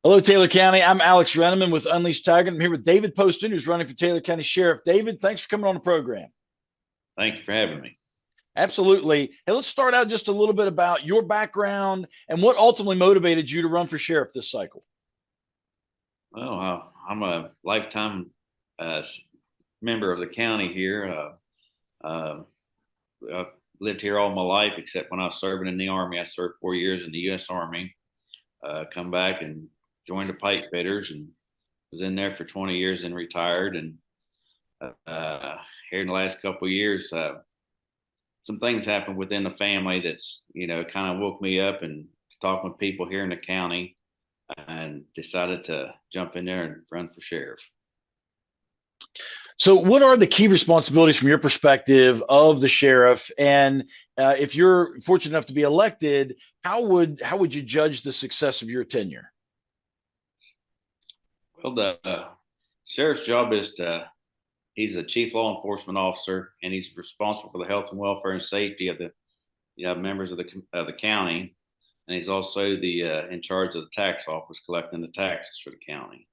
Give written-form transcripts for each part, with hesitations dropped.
Hello, Taylor County. I'm Alex Renneman with Unleashed Tiger. I'm here with David Poston, who's running for Taylor County Sheriff. David, thanks for coming on the program. Thank you for having me. Absolutely. Hey, let's start out just a little bit about your background and what ultimately motivated you to run for sheriff this cycle. Well, I'm a lifetime member of the county here. I've lived here all my life, except when I was serving in the Army. I served 4 years in the U.S. Army. Come back and joined the pipe fitters and was in there for 20 years and retired. And here in the last couple of years, some things happened within the family that's kind of woke me up and talking with people here in the county, and decided to jump in there and run for sheriff. So, what are the key responsibilities from your perspective of the sheriff? And if you're fortunate enough to be elected, how would you judge the success of your tenure? Well, the sheriff's job is he's the chief law enforcement officer, and he's responsible for the health and welfare and safety of the members of the county. And he's also the in charge of the tax office, collecting the taxes for the county.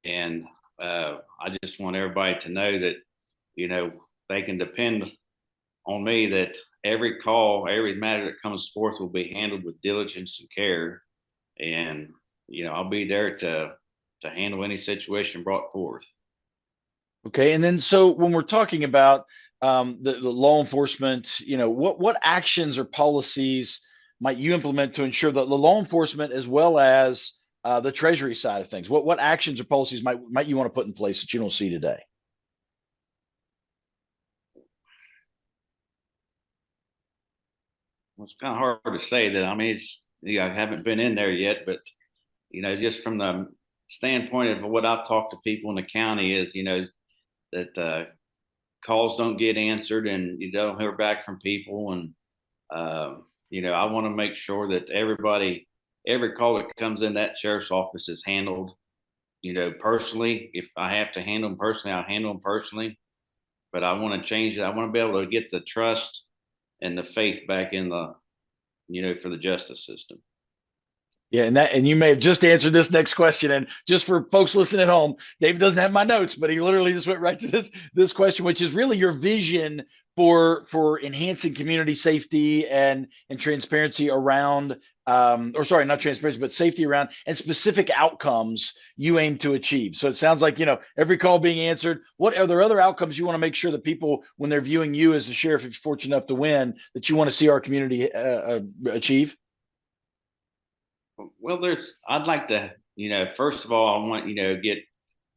And I just want everybody to know that they can depend on me, that every call, every matter that comes forth will be handled with diligence and care. And I'll be there to handle any situation brought forth. Okay, and then so when we're talking about the law enforcement, what actions or policies might you implement to ensure that the law enforcement as well as the treasury side of things? What actions or policies might you want to put in place that you don't see today? Well, it's kind of hard to say that. I mean, I haven't been in there yet, but just from the standpoint of what I've talked to people in the county is, that calls don't get answered and you don't hear back from people. And, I want to make sure that every call that comes in that sheriff's office is handled, personally. If I have to handle them personally, I'll handle them personally. But I want to change it. I want to be able to get the trust and the faith back in for the justice system. Yeah, and you may have just answered this next question. And just for folks listening at home, Dave doesn't have my notes, but he literally just went right to this question, which is really your vision for enhancing community safety and transparency around or sorry, not transparency, but safety around and specific outcomes you aim to achieve. So it sounds like every call being answered. What are there other outcomes you want to make sure that people, when they're viewing you as the sheriff, if you're fortunate enough to win, that you want to see our community achieve? Well, I'd like to, first of all, I want, get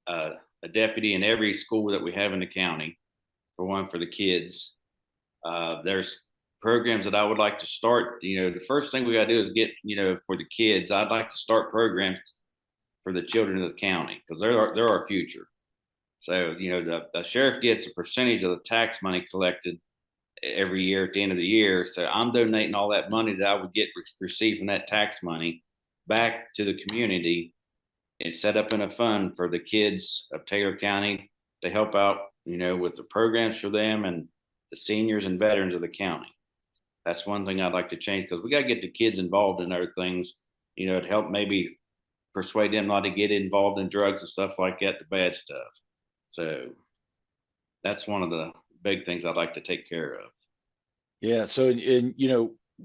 a deputy in every school that we have in the county, for one, for the kids. There's programs that I would like to start. The first thing we got to do is get, for the kids, I'd like to start programs for the children of the county, because they're our future. So, the sheriff gets a percentage of the tax money collected every year at the end of the year. So I'm donating all that money that I would get receive from that tax money back to the community and set up in a fund for the kids of Taylor County to help out, with the programs for them and the seniors and veterans of the county. That's one thing I'd like to change, because we got to get the kids involved in other things, to help maybe persuade them not to get involved in drugs and stuff like that, the bad stuff. So that's one of the big things I'd like to take care of. Yeah. So, and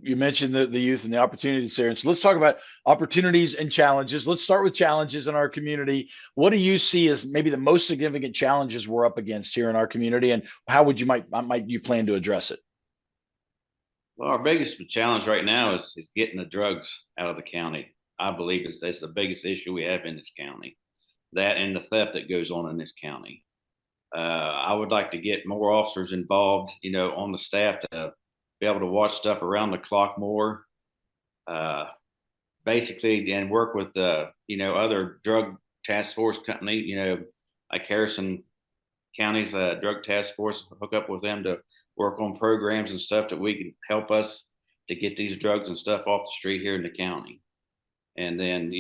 you mentioned the youth and the opportunities there. And so let's talk about opportunities and challenges. Let's start with challenges in our community. What do you see as maybe the most significant challenges we're up against here in our community, and how might you plan to address it? Well, our biggest challenge right now is getting the drugs out of the county. I believe that's the biggest issue we have in this county. That and the theft that goes on in this county. I would like to get more officers involved, on the staff to be able to watch stuff around the clock more. Uh, Basically, and work with other drug task force company, like Harrison County's drug task force, hook up with them to work on programs and stuff that we can help us to get these drugs and stuff off the street here in the county. And then,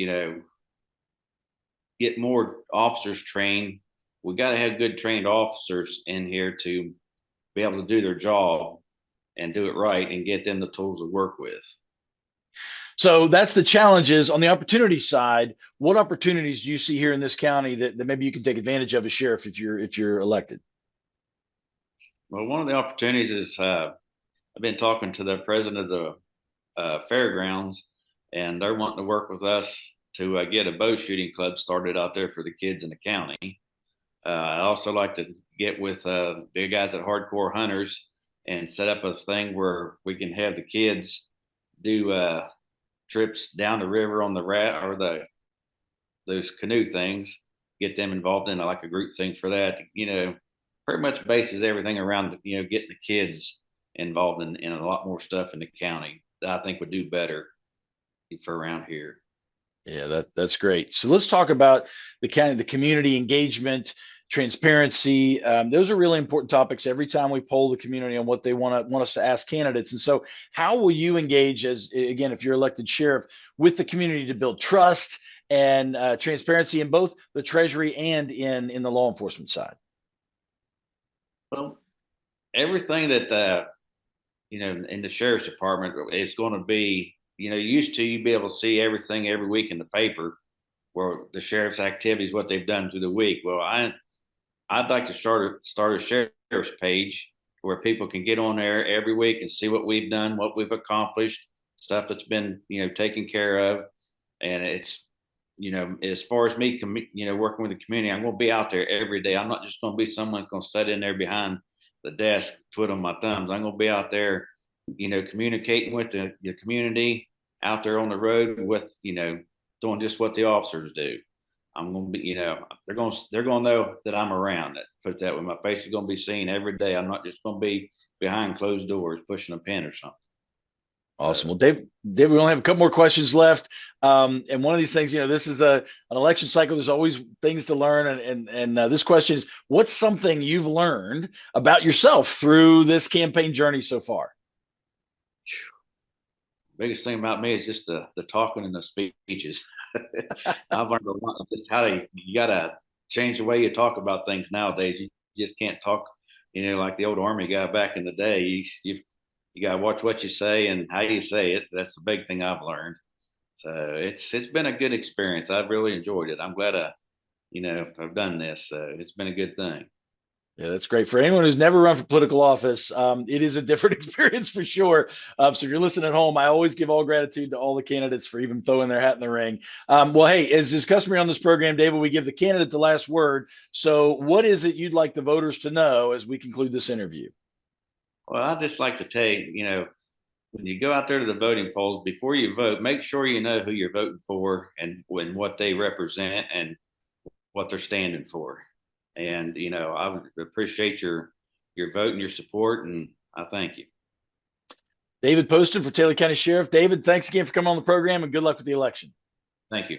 get more officers trained. We got to have good trained officers in here to be able to do their job and do it right and get them the tools to work with. So that's the challenges on the opportunity side. What opportunities do you see here in this county that maybe you can take advantage of as sheriff if you're elected? Well, one of the opportunities is I've been talking to the president of the fairgrounds, and they're wanting to work with us to get a bow shooting club started out there for the kids in the county. I also like to get with the guys at Hardcore Hunters and set up a thing where we can have the kids do trips down the river on the rat or the those canoe things. Get them involved in like a group thing for that. Pretty much bases everything around getting the kids involved in a lot more stuff in the county that I think would do better for around here. Yeah, that's great. So let's talk about the community engagement, transparency. Those are really important topics every time we poll the community on what they want us to ask candidates. And so, how will you engage as again, if you're elected sheriff, with the community to build trust and transparency in both the treasury and in the law enforcement side? Well, everything that in the sheriff's department, it's going to be, used to you be able to see everything every week in the paper where the sheriff's activities, what they've done through the week. Well, I'd like to start a sheriff's page where people can get on there every week and see what we've done, what we've accomplished, stuff that's been taken care of, and it's as far as me, working with the community, I'm going to be out there every day. I'm not just going to be someone that's going to sit in there behind the desk, twiddling my thumbs. I'm going to be out there, communicating with the community out there on the road with, doing just what the officers do. I'm going to be, they're going to know that I'm around it. Put it that way. My face is going to be seen every day. I'm not just going to be behind closed doors pushing a pen or something. Awesome. Well, Dave, we only have a couple more questions left. And one of these things, this is an election cycle. There's always things to learn. And this question is, what's something you've learned about yourself through this campaign journey so far? Biggest thing about me is just the talking and the speeches. I've learned a lot of just how you got to change the way you talk about things nowadays. You just can't talk, like the old Army guy back in the day. You got to watch what you say and how you say it. That's the big thing I've learned. So it's been a good experience. I've really enjoyed it. I'm glad I've done this. It's been a good thing. Yeah, that's great. For anyone who's never run for political office, it is a different experience for sure. So if you're listening at home, I always give all gratitude to all the candidates for even throwing their hat in the ring. Well, hey, as is customary on this program, David, we give the candidate the last word. So what is it you'd like the voters to know as we conclude this interview? Well, I'd just like to tell you, when you go out there to the voting polls, before you vote, make sure you know who you're voting for and what they represent and what they're standing for. And I would appreciate your vote and your support, and I thank you. David Poston for Taylor County Sheriff. David, thanks again for coming on the program, and good luck with the election. Thank you.